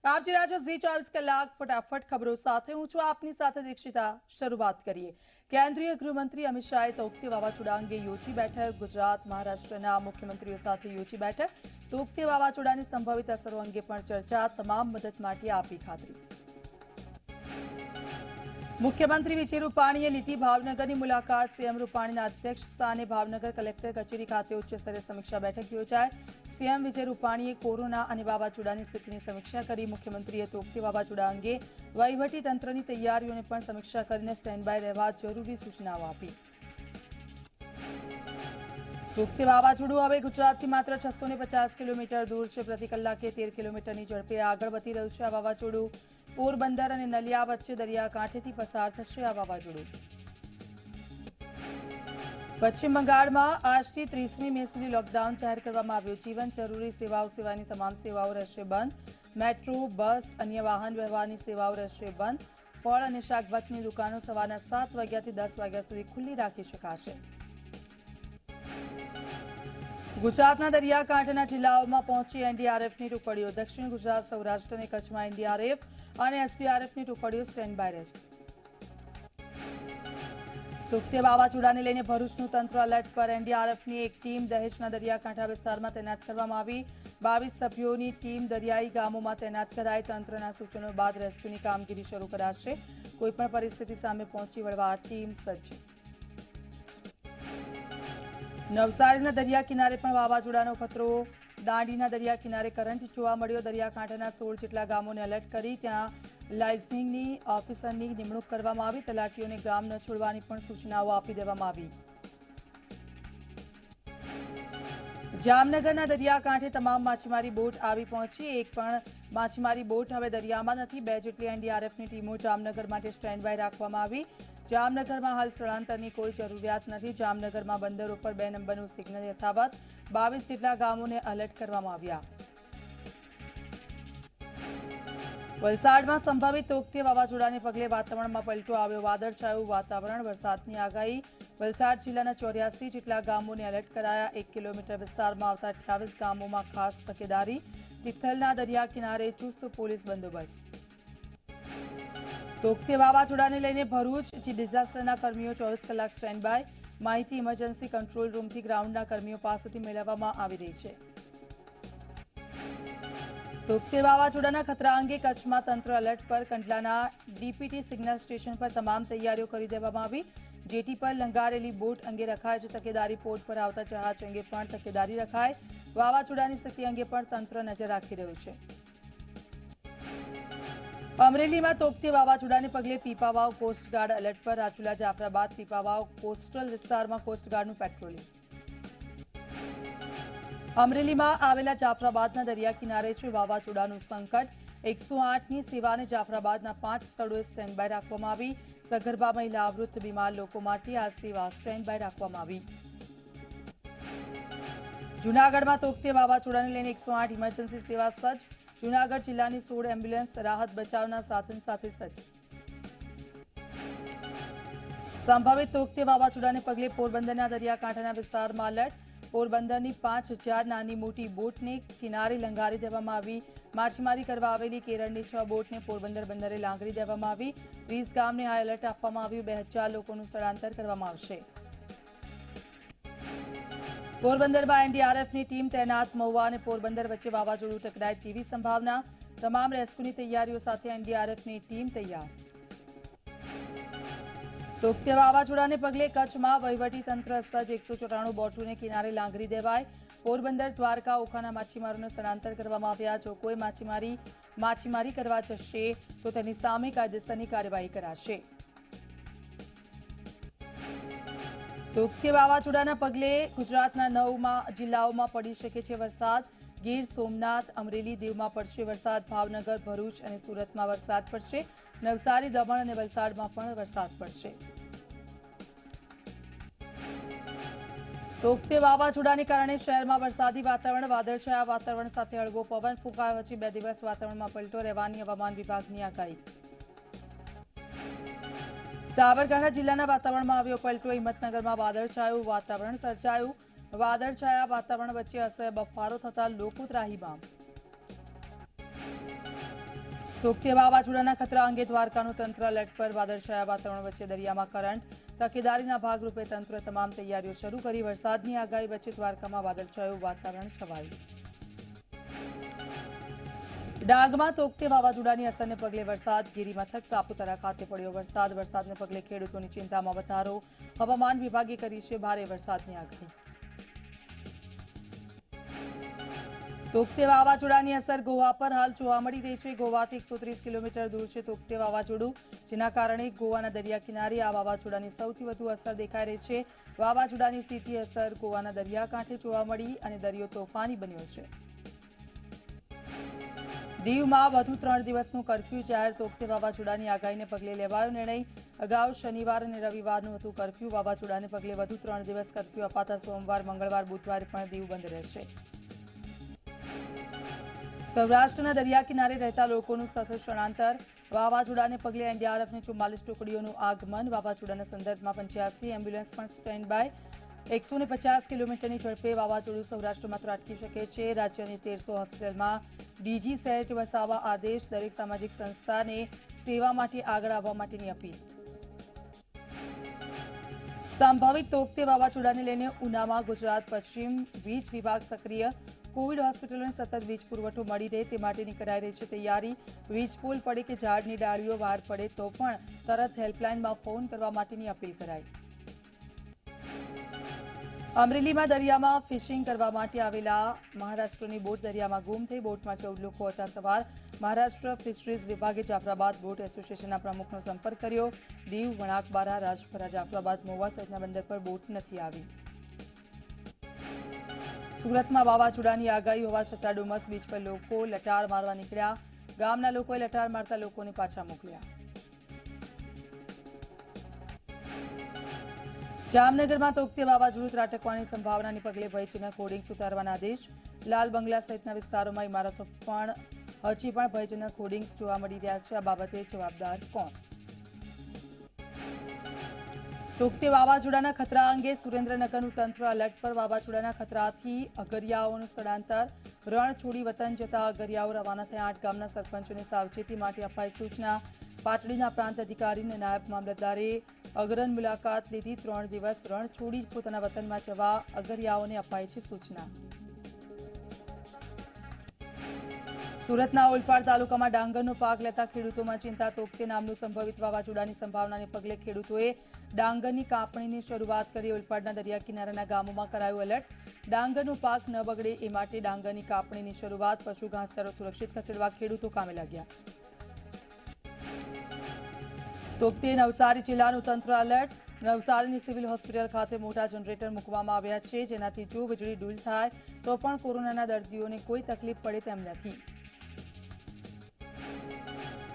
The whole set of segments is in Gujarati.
આપ જોઈ રહ્યા છો ઝી 24 કલાક ફટાફટ ખબરો સાથે હું છું આપની સાથે દીક્ષિતા। શરૂઆત કરીએ। કેન્દ્રીય ગૃહમંત્રી અમિત શાહે તૌકતે વાવાઝોડા અંગે યોજી બેઠક। ગુજરાત મહારાષ્ટ્રના મુખ્યમંત્રીઓ સાથે યોજી બેઠક। તૌકતે વાવાઝોડાની સંભવિત અસરો અંગે પણ ચર્ચા। તમામ મદદ માટે આપી ખાતરી। मुख्यमंत्री विजय रूपाणीए लीधी भावनगरनी मुलाकात। सीएम रूपाणीना अध्यक्षस्थाने भावनगर कलेक्टर कचेरी खाते उच्च स्तरीय समीक्षा बैठक योजाई। सीएम विजय रूपाणीए कोरोना અને વાવાઝોડાની સ્થિતિની સમીક્ષા કરી। મુખ્યમંત્રીએ તૌકતે વાવાઝોડા અંગે વહીવટી તંત્રની તૈયારીઓની પણ સમીક્ષા કરીને સ્ટેન્ડ બાય રહેવા જરૂરી સૂચનાઓ આપી। તૌકતે વાવાઝોડું હવે ગુજરાતથી માત્ર 650 કિલોમીટર દૂર છે। પ્રતિ કલાકે 13 કિલોમીટરની ઝડપે આગળ વધી રહ્યું છે। આ વાવાઝોડું પોરબંદર અને નલિયા વચ્ચે દરિયાકાંઠેથી પસાર થશે। આ વાવાઝોડું પશ્ચિમ બંગાળમાં આજથી 30મી મે સુધી લોકડાઉન જાહેર કરવામાં આવ્યું। જીવન જરૂરી સેવાઓ સિવાયની તમામ સેવાઓ રહેશે બંધ। મેટ્રો, બસ, અન્ય વાહન વ્યવહારની સેવાઓ રહેશે બંધ। ફળ અને શાકભાજીની દુકાનો સવારના 7 વાગ્યાથી 10 વાગ્યા સુધી ખુલ્લી રાખી શકાશે। ગુજરાતના દરિયાકાંઠાના જિલ્લાઓમાં પહોંચી એનડીઆરએફની ટુકડીઓ। દક્ષિણ ગુજરાત, સૌરાષ્ટ્ર અને કચ્છમાં એનડીઆરએફ અને એસડીઆરએફની ટુકડીઓ સ્ટેન્ડ બાય રહેશે। તૌકતે વાવાઝોડાને લઈને ભરૂચનું તંત્ર એલર્ટ પર। એનડીઆરએફની એક ટીમ દહેજના દરિયાકાંઠા વિસ્તારમાં તૈનાત કરવામાં આવી। 22 સભ્યોની ટીમ દરિયાઈ ગામોમાં તૈનાત કરાઈ। તંત્રના સૂચનો બાદ રેસ્ક્યુની કામગીરી શરૂ કરાશે। કોઈપણ પરિસ્થિતિ સામે પહોંચી વળવા ટીમ સજ્જ। નવસારીના દરિયા કિનારે પણ વાવાઝોડાનો ખતરો। દાંડીના દરિયા કિનારે કરંટ જોવા મળ્યો। દરિયાકાંઠાના 16 જેટલા ગામોને એલર્ટ કરી ત્યાં લાઇઝનિંગની ઓફિસરની નિમણૂક કરવામાં આવી। તલાટીઓને ગામ ન છોડવાની પણ સૂચનાઓ આપી દેવામાં આવી। જામનગરના દરિયાકાંઠે તમામ માછીમારી બોટ આવી પહોંચી। એક પણ માછીમારી બોટ હવે દરિયામાં નથી। 2 જેટલી એનડીઆરએફની ટીમો જામનગર માટે સ્ટેન્ડ બાય રાખવામાં આવી। જામનગરમાં હાલ સ્થળાંતરની કોઈ જરૂરિયાત નથી। જામનગરમાં બંદર ઉપર 2 નંબરનું સિગ્નલ યથાવત। 22 જેટલા ગામોને એલર્ટ કરવામાં આવ્યા। વલસાડમાં સંભવિત તૌકતે વાવાઝોડાને પગલે વાતાવરણમાં પલટો આવ્યો। વાદળછાયું વાતાવરણ, વરસાદની આગાહી। વલસાડ જિલ્લાના 84 જેટલા ગામોને એલર્ટ કરાયા। 1 કિલોમીટર વિસ્તારમાં આવતા 28 ગામોમાં ખાસ તકેદારી। તિથલના દરિયા કિનારે ચુસ્ત પોલીસ બંદોબસ્ત। તૌકતે વાવાઝોડાને લઈને ભરૂચ ડિઝાસ્ટરના કર્મીઓ 24 કલાક સ્ટેન્ડ બાય। માહિતી ઇમરજન્સી કંટ્રોલ રૂમથી ગ્રાઉન્ડના કર્મીઓ પાસેથી મેળવવામાં આવી રહી છે। તૌકતે વાવાઝોડાના ખતરા અંગે કચ્છમાં તંત્ર એલર્ટ પર। કંડલાના ડીપીટી સિગ્નલ સ્ટેશન પર તમામ તૈયારીઓ કરી દેવામાં આવી। જેટી પર લંગારેલી બોટ અંગે રખાય છે તકેદારી। પોર્ટ પર આવતા જહાજ અંગે પણ તકેદારી રખાય। વાવાઝોડાની સ્થિતિ અંગે પણ તંત્ર નજર રાખી રહ્યું છે। અમરેલીમાં તૌકતે વાવાઝોડાને પગલે પીપાવાવ કોસ્ટગાર્ડ એલર્ટ પર। રાજુલા, જાફરાબાદ, પીપાવાવ કોસ્ટલ વિસ્તારમાં કોસ્ટગાર્ડનું પેટ્રોલિંગ। અમરેલીમાં આવેલા જાફરાબાદના દરિયા કિનારે છે વાવાઝોડાનું સંકટ। 108ની સેવાને જાફરાબાદના 5 સ્થળોએ સ્ટેન્ડ બાય રાખવામાં આવી। સગર્ભા મહિલા, વૃદ્ધ, બીમાર લોકો માટે આ સેવા સ્ટેન્ડ બાય રાખવામાં આવી। જૂનાગઢમાં તૌકતે વાવાઝોડાને લઈને 108 ઇમરજન્સી સેવા સજ્જ। જૂનાગઢ જિલ્લાની 16 એમ્બ્યુલન્સ રાહત બચાવના સાધન સાથે સજ્જ। સંભવિત તૌકતે વાવાઝોડાને પગલે પોરબંદરના દરિયાકાંઠાના વિસ્તારમાં એલર્ટ। પોરબંદરની 5000 નાની મોટી બોટને કિનારે લંગારી દેવામાં આવી। માછીમારી કરવા આવેલી કેરળની 6 બોટને પોરબંદર બંદરે લાંગરી દેવામાં આવી। 30 ગામને હાઈ એલર્ટ આપવામાં આવ્યું। 2000 લોકોનું સ્થળાંતર કરવામાં આવશે। પોરબંદરમાં એનડીઆરએફની ટીમ તૈનાત। મહુવા અને પોરબંદર વચ્ચે વાવાઝોડું ટકરાય તેવી સંભાવના। તમામ રેસ્ક્યુની તૈયારીઓ સાથે એનડીઆરએફની ટીમ તૈયાર। તૌકતે વાવાઝોડાને પગલે કચ્છમાં વહીવટીતંત્ર સજ્જ। 194 બોટોને કિનારે લાંગરી દેવાય। પોરબંદર, દ્વારકા, ઓખાના માછીમારોને સ્થળાંતર કરવામાં આવ્યા। જો કોઈ માછીમારી કરવા જશે તો તેની સામે કાયદેસરની કાર્યવાહી કરાશે। તૌકતે વાવાઝોડાના પગલે ગુજરાતના 9 જિલ્લાઓમાં પડી શકે છે વરસાદ। ગીર સોમનાથ, અમરેલી, દીવમાં પડશે વરસાદ। ભાવનગર, ભરૂચ અને સુરતમાં વરસાદ પડશે। નવસારી, દમણ અને વલસાડમાં પણ વરસાદ પડશે। તૌકતે વાવાઝોડાને કારણે શહેરમાં વરસાદી વાતાવરણ। વાદળછાયા વાતાવરણ સાથે હળવો પવન ફૂંકાયો છે। 2 દિવસ વાતાવરણમાં પલટો રહેવાની હવામાન વિભાગની આગાહી। સાબરકાંઠા જિલ્લાના વાતાવરણમાં આવ્યો પલટો। હિંમતનગરમાં વાદળછાયું વાતાવરણ સર્જાયું। વાદળછાયા વાતાવરણ વચ્ચે અસહ્ય બફારો થતા લોકો ત્રાહિમામ। તોકતે વાવાઝોડાના ખતરા અંગે દ્વારકાનું તંત્ર એલર્ટ પર વાદળછાયા વાતાવરણ વચ્ચે દરિયામાં કરંટ તકેદારીના ભાગરૂપે તંત્ર તમામ તૈયારીઓ શરૂ કરી વરસાદની આગાહી વચ્ચે દ્વારકામાં વાદળછાયું વાતાવરણ છવાયું ડાંગમાં તોકતે વાવાઝોડાની અસરને પગલે વરસાદ ગીરી મથક સાપુતારા ખાતે પડ્યો વરસાદને પગલે ખેડૂતોની ચિંતામાં વધારો હવામાન વિભાગે કરી છે ભારે વરસાદની આગાહી તોકતે વાવાઝોડાની અસર ગોવા પર હાલ જોવા મળી રહી છે ગોવાથી 130 કિલોમીટર દૂર છે તોકતે વાવાઝોડું જેના કારણે ગોવાના દરિયા કિનારે આ વાવાઝોડાની સૌથી વધુ અસર દેખાઈ રહી છે વાવાઝોડાની સીધી અસર ગોવાના દરિયાકાંઠે જોવા મળી અને દરિયો તોફાની બન્યો છે દીવમાં વધુ 3 દિવસનું કર્ફ્યુ જાહેર તોકતે વાવાઝોડાની આગાહીને પગલે લેવાયો નિર્ણય અગાઉ શનિવાર અને રવિવારનું હતું કર્ફ્યુ વાવાઝોડાને પગલે વધુ 3 દિવસ કર્ફ્યુ અપાતા સોમવાર મંગળવાર બુધવારે પણ દીવ બંધ રહેશે સૌરાષ્ટ્રના દરિયા કિનારે રહેતા લોકોનું સતત સ્થળાંતર વાવાઝોડાને પગલે એનડીઆરએફની 44 ટુકડીઓનું આગમન વાવાઝોડાના સંદર્ભમાં 85 એમ્બ્યુલન્સ પણ સ્ટેન્ડ બાય 150 કિલોમીટરની ઝડપે વાવાઝોડું સૌરાષ્ટ્રમાં ત્રાટકી શકે છે રાજ્યની 1300 હોસ્પિટલમાં ડીજી સેટ વસાવવા આદેશ દરેક સામાજિક સંસ્થાને સેવા માટે આગળ આવવા માટેની અપીલ સંભવિત તોકતે વાવાઝોડાને લઈને ઉનામાં ગુજરાત પશ્ચિમ વીજ વિભાગ સક્રિય કોવિડ હોસ્પિટલોને સતત વીજ પુરવઠો મળી રહે તે માટેની કરાઈ રહી છે તૈયારી વીજ પોલ પડે કે ઝાડની ડાળીઓ વાર પડે તો પણ તરત હેલ્પલાઇનમાં ફોન કરવા માટેની અપીલ કરાઈ અમરેલીમાં દરિયામાં ફિશિંગ કરવા માટે આવેલા મહારાષ્ટ્રની બોટ દરિયામાં ગુમ થઈ બોટમાં 14 લોકો હતા સવાર મહારાષ્ટ્ર ફિશરીઝ વિભાગે જાફરાબાદ બોટ એસોસિએશનના પ્રમુખનો સંપર્ક કર્યો દીવ વણાકબારા રાજપરા જાફરાબાદ મહુવા સહિતના બંદર પર બોટ નથી આવી સુરતમાં વાવાઝોડાની આગાહી હોવા છતાં ડુમસ બીચ પર લોકો લટાર મારવા નીકળ્યા ગામના લોકોએ લટાર મારતા લોકોને પાછા મોકલ્યા જામનગરમાં તોકતે વાવાઝોડું ત્રાટકવાની સંભાવનાને પગલે ભયજનક હોર્ડિંગ્સ ઉતારવાના આદેશ લાલ બંગલા સહિતના વિસ્તારોમાં ઇમારતો પણ હજી પણ ભયજનક હોર્ડિંગ્સ જોવા મળી રહ્યા છે આ બાબતે જવાબદાર કોણ તોકતે વાવાઝોડાના ખતરા અંગે સુરેન્દ્રનગરનું તંત્ર એલર્ટ પર વાવાઝોડાના ખતરાથી અગરિયાઓનું સ્થળાંતર રણ છોડી વતન જતા અગરિયાઓ રવાના થયા 8 ગામના સરપંચોને સાવચેતી માટે અપાઈ સૂચના પાટડીના પ્રાંત અધિકારી અને નાયબ મામલતદારે અગ્રણ મુલાકાત લીધી 3 દિવસ રણ છોડી પોતાના વતનમાં જવા અગરિયાઓને અપાઈ છે સૂચના સુરતના ઓલપાડ તાલુકામાં ડાંગરનો પાક લેતા ખેડૂતોમાં ચિંતા તોકતે નામનું સંભવિત વાવાઝોડાની સંભાવનાને પગલે ખેડૂતોએ ડાંગરની કાપણીની શરૂઆત કરી ઓલપાડના દરિયા કિનારાના ગામોમાં કરાયું એલર્ટ ડાંગરનો પાક ન બગડે એ માટે ડાંગરની કાપણીની શરૂઆત પશુ ઘાસચારો સુરક્ષિત ખસેડવા ખેડૂતો કામે લાગ્યા તોકતે નવસારી જિલ્લાનું તંત્ર એલર્ટ નવસારીની સિવિલ હોસ્પિટલ ખાતે મોટા જનરેટર મૂકવામાં આવ્યા છે જેનાથી જો વીજળી ડૂલ થાય તો પણ કોરોનાના દર્દીઓને કોઈ તકલીફ પડે તેમ નથી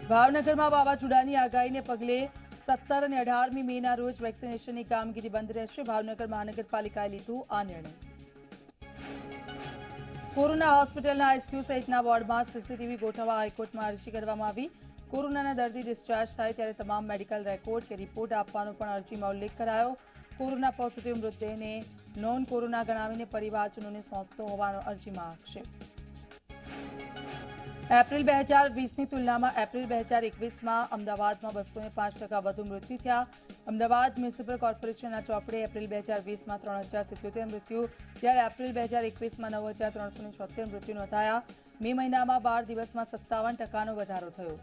ભાવનગરમાં વાવાઝોડાની આગાહીને પગલે 17 અને 18મી મેના રોજ વેક્સિનેશનની કામગીરી બંધ રહેશે ભાવનગર મહાનગરપાલિકાએ લીધો આ નિર્ણય કોરોના હોસ્પિટલના આઈસીયુ સહિતના વોર્ડમાં સીસીટીવી ગોઠવવા હાઈકોર્ટમાં અરજી કરવામાં આવી કોરોનાના દર્દી ડિસ્ચાર્જ થાય ત્યારે તમામ મેડિકલ રેકોર્ડ કે રિપોર્ટ આપવાનો પણ અરજીમાં ઉલ્લેખ કરાયો કોરોના પોઝિટિવ મૃતદેહને નોન કોરોના ગણાવીને પરિવારજનોને સોંપતો હોવાનો અરજીમાં આક્ષેપ એપ્રિલ 2020ની તુલનામાં એપ્રિલ 2021માં અમદાવાદમાં 205% વધુ મૃત્યુ થયા અમદાવાદ મ્યુનિસિપલ કોર્પોરેશનના ચોપડે એપ્રિલ 2020માં 3077 મૃત્યુ જ્યારે એપ્રિલ 2021માં 9376 મૃત્યુ નોંધાયા મે મહિનામાં 12 દિવસમાં 57%નો વધારો થયો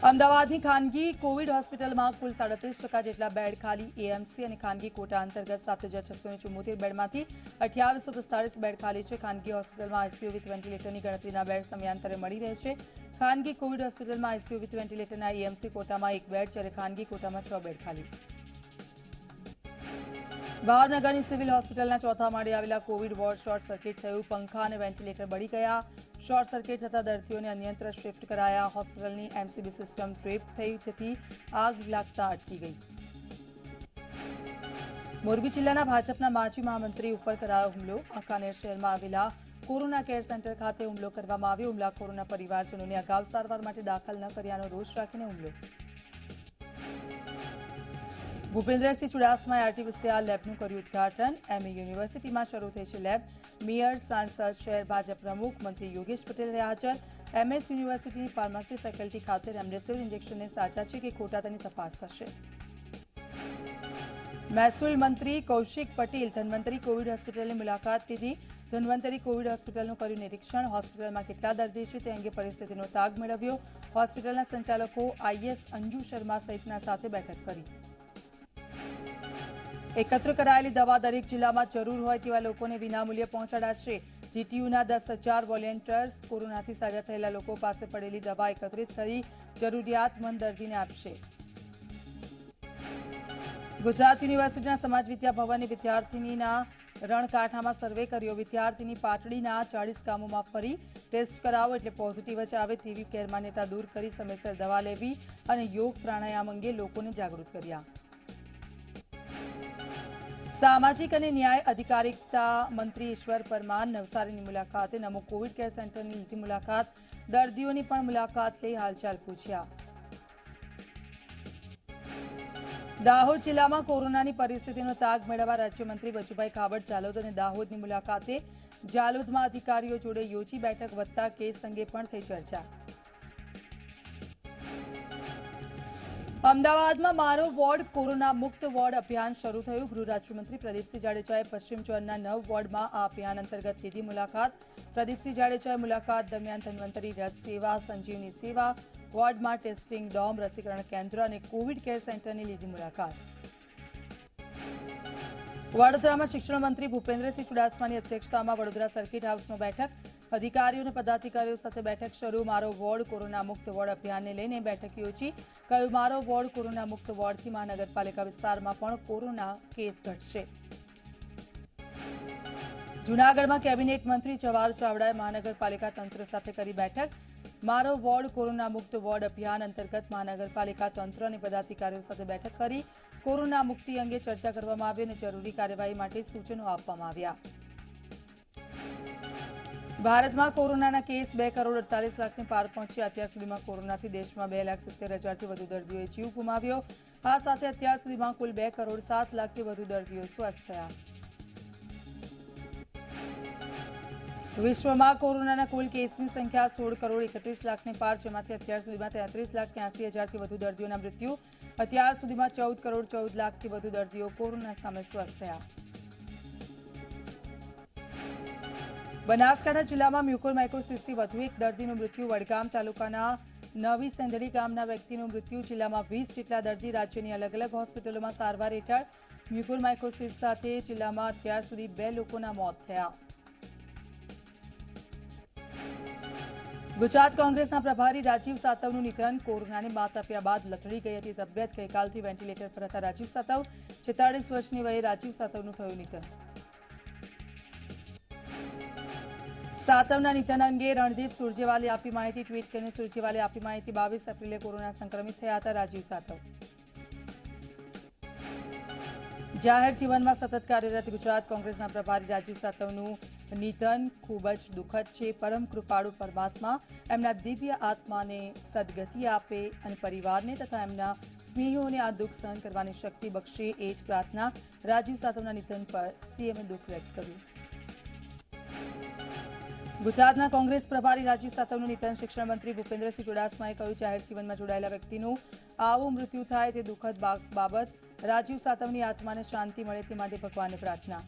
અમદાવાદની ખાનગી કોવિડ હોસ્પિટલમાં કુલ 37% જેટલા બેડ ખાલી એએમસી અને ખાનગી કોટા અંતર્ગત 7674 બેડમાંથી 2845 બેડ ખાલી છે ખાનગી હોસ્પિટલમાં આઈસીયુ વિથ વેન્ટિલેટરની ગણતરીના બેડ સમયાંતરે મળી રહે છે ખાનગી કોવિડ હોસ્પિટલમાં આઈસીયુ વિથ વેન્ટિલેટરના એએમસી કોટામાં 1 બેડ જ્યારે ખાનગી કોટામાં 6 બેડ ખાલી ભાવનગરની સિવિલ હોસ્પિટલના ચોથા માળે આવેલા કોવિડ વોર્ડ શોર્ટ સર્કિટ થયું પંખા અને વેન્ટિલેટર બળી ગયા શોર્ટ સર્કિટ થતા દર્દીઓને અન્યત્ર શિફ્ટ કરાયા હોસ્પિટલની એમસીબી સિસ્ટમ ટ્રીપ થઈ જેથી આગ લાગતા અટકી ગઈ મોરબી જિલ્લાના ભાજપના માજી મહામંત્રી ઉપર કરાયો હુમલો વાંકાનેર શહેરમાં આવેલા કોરોના કેર સેન્ટર ખાતે હુમલો કરવામાં આવ્યો હુમલાખોરોના પરિવારજનોને અગાઉ સારવાર માટે દાખલ ન કર્યાનો રોષ રાખીને હુમલો ભૂપેન્દ્રસિંહ ચુડાસમાએ આરટીપીસીઆર લેબનું કર્યું ઉદ્ઘાટન। એમએ યુનિવર્સિટીમાં શરૂ થઈ છે લેબ। મેયર, સાંસદ, શહેર ભાજપ પ્રમુખ મંત્રી યોગેશ પટેલ રહ્યા હાજર। એમએસ યુનિવર્સિટીની ફાર્મસી ફેકલ્ટી ખાતે રેમડેસિવિર ઇન્જેક્શનને સાચા છે કે ખોટા તેની તપાસ થશે। महसूल मंत्री कौशिक पटेल धन्वंतरी कोविड होस्पिटल मुलाकात लीधी। धन्वंतरी कोविड होस्पिटल कर्यु निरीक्षण। होस्पिटल में केटला दर्दी छे ते अंगे परिस्थितिनो ताग मेळव्यो। होस्पिटलना संचालको आईएस अंजू शर्मा सहितना साथे बैठक करी। एकत्र करायेली दवा दरेक जिल्ला में जरूर होय तेवा लोकोने विनामूल्ये पहोंचाडाशे। जीटीयूना 10,000 वोलंटियर्स कोरोनाथी साजा थयेला लोको पासे पड़ेली दवा एकत्रित करी जरूरियातमंद दर्दीने आपशे। गुजरात यूनिवर्सिटीना समाज विद्या भवने विद्यार्थिनीना रणकाठामां सर्वे कर्यो। विद्यार्थिनी पाटड़ीना 40 गामोमां फरी टेस्ट करावो एटले पॉजिटिव ज आवे तेवी गैरमान्यता दूर करी समयसर दवा लेवी अने योग प्राणायाम अंगे लोकोने जागृत कर्या। सामाजिक अने न्याय अधिकारिता मंत्री ईश्वर परमार नवसारीनी मुलाकाते। नमो कोविड केर सेंटरनी लीधी मुलाकात। दर्दीओनी पण मुलाकात लई हालचाल पूछ्या। दाहोद जिल्लामां कोरोनानी परिस्थितिनो ताग मेळववा राज्यमंत्री बचुभाई खाबड़ जालोद अने दाहोदनी मुलाकाते। जालोदमां अधिकारीओ जोडे योजी बैठक। વધતા કેસ અંગે પણ થઈ ચર્ચા। અમદાવાદમાં મારો વોર્ડ કોરોના મુક્ત વોર્ડ અભિયાન શરૂ થયું। ગૃહ રાજ્યમંત્રી પ્રદીપસિંહ જાડેજાએ પશ્ચિમ ઝોનના 9 વોર્ડમાં આ અભિયાન અંતર્ગત લીધી મુલાકાત। પ્રદીપસિંહ જાડેજાએ મુલાકાત દરમિયાન ધન્વંતરી રથ સેવા, સંજીવની સેવા, વોર્ડમાં ટેસ્ટિંગ ડોમ, રસીકરણ કેન્દ્ર અને કોવિડ કેર સેન્ટરની લીધી મુલાકાત। વડોદરામાં શિક્ષણ મંત્રી ભૂપેન્દ્રસિંહ ચુડાસમાની અધ્યક્ષતામાં વડોદરા સર્કિટ હાઉસમાં બેઠક। अधिकारीओ ने पदाधिकारीओ साथे बैठक शुरू। मारो वोर्ड कोरोना मुक्त वोर्ड अभियान ने लईने बैठक योजी। कह्युं मारो वोर्ड कोरोना मुक्त वोर्डथी महानगरपालिका विस्तारमां पण कोरोना केस घटशे। जूनागढ़ में केबिनेट मंत्री जवाहर चावड़ाए महानगरपालिका तंत्र साथे करी बैठक। मारो वोर्ड कोरोना मुक्त वोर्ड अभियान अंतर्गत महानगरपालिका तंत्र अने पदाधिकारीओ साथे बैठक करी कोरोना मुक्ति अंगे चर्चा करवामां आवी अने जरूरी कार्यवाही माटे सूचनो आपवामां आव्या। भारत में कोरोना केस 2,48,00,000 ने पार पहुंच्या। अत्यार सुधीमां कोरोनाथी देश में 2,70,000 थी वधु दर्दीओए जीव गुमाव्यो। आ साथे अत्यार सुधीमां कुल 2,07,00,000 थी वधु दर्दीओ स्वस्थ थया। विश्व में कोरोना कुल केस की संख्या 16,31,00,000 ने पार, जेमांथी अत्यार सुधीमां 33,83,000 थी वधु दर्दीओना मृत्यु। अत्यार सुधीमां 14,14,00,000 थी वधु दर्दीओ कोरोना सामे स्वस्थ थया। बनासकांठा जिल्लामां म्यूकोरमाइकोसिसथी वधु एक दर्दीनुं मृत्यु। वडगाम तालुकाना नवी सेंधड़ी गामना व्यक्तिनुं मृत्यु। जिल्लामां 20 जेटला दर्दी राज्यनी अलग अलग होस्पिटलोमां सारवार हेठळ। म्यूकोरमाइकोसिस साथे जिल्लामां अत्यार सुधी 2 लोकोना मोत थया। गुजरात कांग्रेसना प्रभारी राजीव सातवनुं निधन। कोरोनाने मात आप्या बाद लथड़ी गई हती तबियत। गईकालथी वेन्टिलेटर पर हता राजीव सातव। 46 वर्षनी वये राजीव सातवनुं थयुं निधन। सातवना निधन अंगे रणदीप सुरजेवाले आपी माहिती। ट्वीट करीने सुरजेवाले आपी माहिती। 22 एप्रिले कोरोना संक्रमित थया हता राजीव सातव। जाहेर जीवन में सतत कार्यरत गुजरात कांग्रेसना प्रभारी राजीव सातवनुं निधन खूब ज दुखद छे। परम कृपाळु परमात्मा एमना दिव्य आत्माने सदगति आपे अने परिवारने तथा एमना स्नेहीओने आ दुख सहन करवानी शक्ति बक्षे ए ज प्रार्थना। राजीव सातवना निधन पर सीएमे दुख व्यक्त कर्युं। गुजरातना कांग्रेस प्रभारी राजीव सातवनुं निधन। शिक्षण मंत्री भूपेन्द्रसिंह चुडासमाए कह्युं जाहेर जीवनमां जोडाયેલા व्यक्तिનું આવું મૃત્યુ થાય તે દુઃખદ બાબત। રાજીવ સાતવની આત્માને શાંતિ મળે તે માટે ભગવાનને પ્રાર્થના।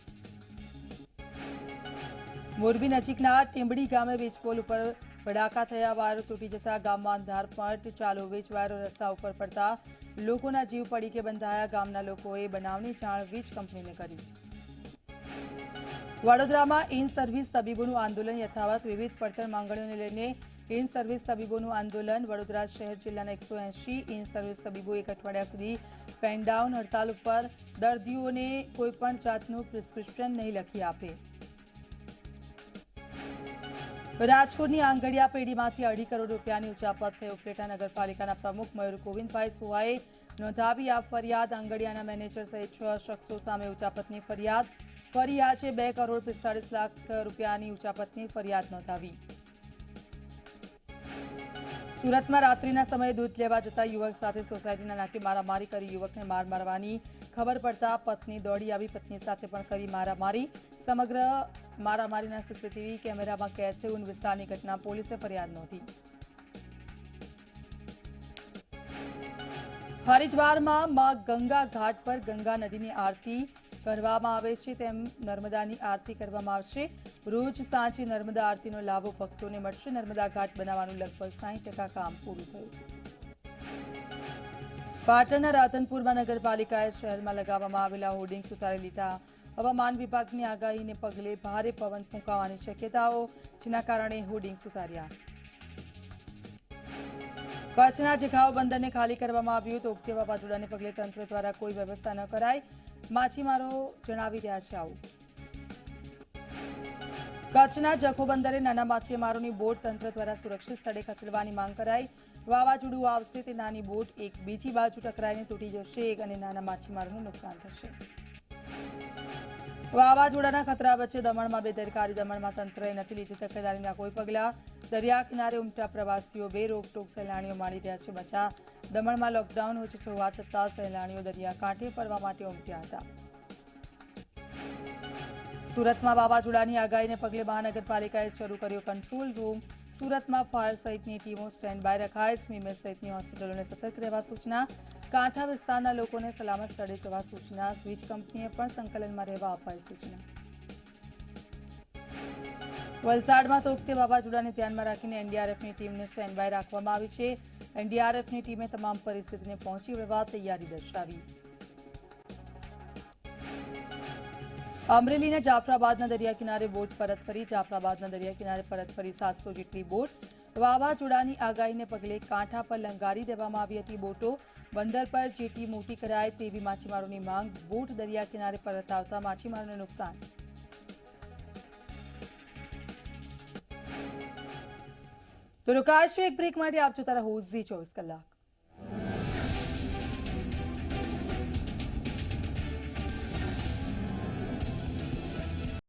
મોરબી નજીકના ટીંબડી ગામે વીજપોલ ઉપર ભડાકા થયા। વાયરો તૂટી જતા ગામમાં અંધારપટ। ચાલુ વીજ વાયરો રસ્તા ઉપર પડતા લોકોના જીવ પડીકે બંધાયા। ગામના લોકોએ બનાવની જાણ વીજ કંપનીને કરી। વડોદરામાં इन सर्विस तबीबोનું आंदोलन यथावत। विविध પડતર માંગણીઓને લઈને इन सर्विस तबीबोનું आंदोलन। वडोदरा शहर जिल्लाના 180 इन सर्विस तबीबो एक અઠવાડિયા સુધી પેન ડાઉન હડતાલ ઉપર। દર્દીઓને કોઈપણ જાતનું પ્રિસ્ક્રિપ્શન નહીં લખી આપે। રાજકોટની આંગડિયા પેઢીમાંથી 2.5 કરોડ રૂપિયાની ઉચાપત થઈ। ઉપલેટા નગરપાલિકાના પ્રમુખ મયુર ગોવિંદભાઈ સુવાએ નોંધાવી આ ફરિયાદ। આંગડિયાના મેનેજર સહિત 6 શખ્સો સામે ઉચાપતની ફરિયાદ। ફરી આજે 2,45,00,000 રૂપિયાની ઉચાપતની ફરિયાદ નોંધાવી। સુરતમાં રાત્રિના સમયે દૂધ લેવા જતા યુવક સાથે સોસાયટીના નાકે મારામારી કરી યુવકને માર મારવાની ખબર પડતા પત્ની દોડી આવી પત્ની સાથે પણ કરી મારામારી સમગ્ર મારામારીના સીસીટીવી કેમેરામાં કેદ થયું વિસ્તારની ઘટના પોલીસે ફરિયાદ નોંધી હરિદ્વારમાં માં ગંગા ઘાટ પર ગંગા નદીની આરતી કરવામાં આવે છે તેમ નર્મદાની આરતી કરવામાં આવશે રોજ સાંજે નર્મદા આરતીનો લાભો ભક્તોને મળશે નર્મદા ઘાટ બનાવવાનું લગભગ 60% કામ પૂરું થયું પાટણના રાધનપુરમાં નગરપાલિકાએ શહેરમાં લગાવવામાં આવેલા હોર્ડિંગ્સ ઉતારી લીધા હવામાન વિભાગની આગાહીને પગલે ભારે પવન ફૂંકાવાની શક્યતાઓ જેના કારણે હોર્ડિંગ્સ ઉતાર્યા કચ્છના જખાઉ બંદરને ખાલી કરવામાં આવ્યું તો ઉગતી વાવાઝોડાને પગલે તંત્ર દ્વારા કોઈ વ્યવસ્થા ન કરાઈ માછીમારો જણાવી રહ્યા છે આવું કચ્છના જખૌ બંદરે નાના માછીમારોની બોટ તંત્ર દ્વારા સુરક્ષિત સ્થળે ખસેડવાની માંગ કરાઈ વાવાઝોડું આવશે તે નાની બોટ એક બીજી બાજુ ટકરાઈને તૂટી જશે અને નાના માછીમારોને નુકસાન થશે વાવાઝોડાના ખતરા વચ્ચે દમણમાં બેદરકારી દમણમાં તંત્રએ નથી લીધી તકેદારીના કોઈ પગલાં દરિયા કિનારે ઉમટ્યા પ્રવાસીઓ બે રોકટોક સહેલાણીઓ માણી રહ્યા છે બચા દમણમાં લોકડાઉન હોવા છતાં સહેલાણીઓ દરિયા કાંઠે ફરવા માટે ઉમટ્યા હતા સુરતમાં વાવાઝોડાની આગાહીને પગલે મહાનગરપાલિકાએ શરૂ કર્યો કંટ્રોલ રૂમ સુરતમાં ફાયર સહિતની ટીમો સ્ટેન્ડ બાય રખાય સ્મીમેર સહિતની હોસ્પિટલોને સતર્ક રહેવા સૂચના કાંઠા વિસ્તારના લોકોને સલામત સ્થળે જવા સૂચના વીજ કંપનીએ પણ સંકલનમાં રહેવા અપાઈ સૂચના વલસાડમાં તોકતે વાવાઝોડાને ધ્યાનમાં રાખીને એનડીઆરએફની ટીમને સ્ટેન્ડ બાય રાખવામાં આવી છે એનડીઆરએફની ટીમે તમામ પરિસ્થિતિને પહોંચી વળવા તૈયારી દર્શાવી અમરેલીના જાફરાબાદના દરિયા કિનારે બોટ પરત ફરી જાફરાબાદના દરિયા કિનારે પરત ફરી 700 જેટલી બોટ વાવાઝોડાની આગાહીને પગલે કાંઠા પર લંગારી દેવામાં આવી હતી બોટો બંદર પર જેટી મોટી કરાય તેવી માછીમારોની માંગ બોટ દરિયા કિનારે પરત આવતા માછીમારોને નુકસાન તો રોકાશું એક બ્રેક માટે આપ જોતા રહો ઝી 24 કલાક